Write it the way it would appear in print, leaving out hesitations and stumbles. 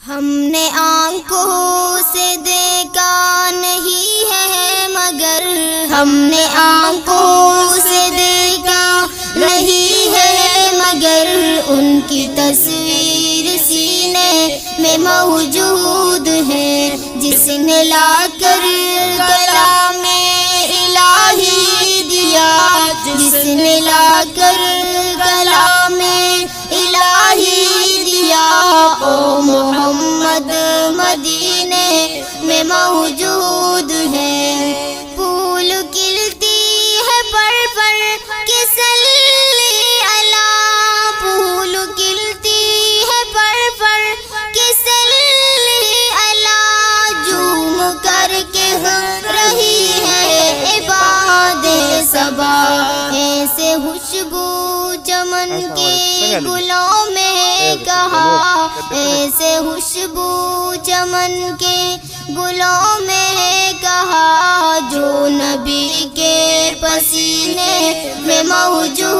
ہم نے آنکھوں سے دیکھا نہیں ہے مگر ہم نے آنکھوں سے دیکھا نہیں ہے مگر ان کی تصویر سینے میں موجود ہے، جس نے لا کر کلام الہی دیا، جس نے لا کر کلام الہی دیا، او محمد مدینے میں موجود ہے۔ پھول کھلتی ہے پر پر کہ صلی اللہ، پھول کھلتی ہے پر پر کہ صلی اللہ، جھوم کر کے رہی ہے عباد صبا، ایسے خوشبو چمن کے گلوں میں کہا، ایسے خوشبو چمن کے گلوں میں کہا، جو نبی کے پسینے میں موجود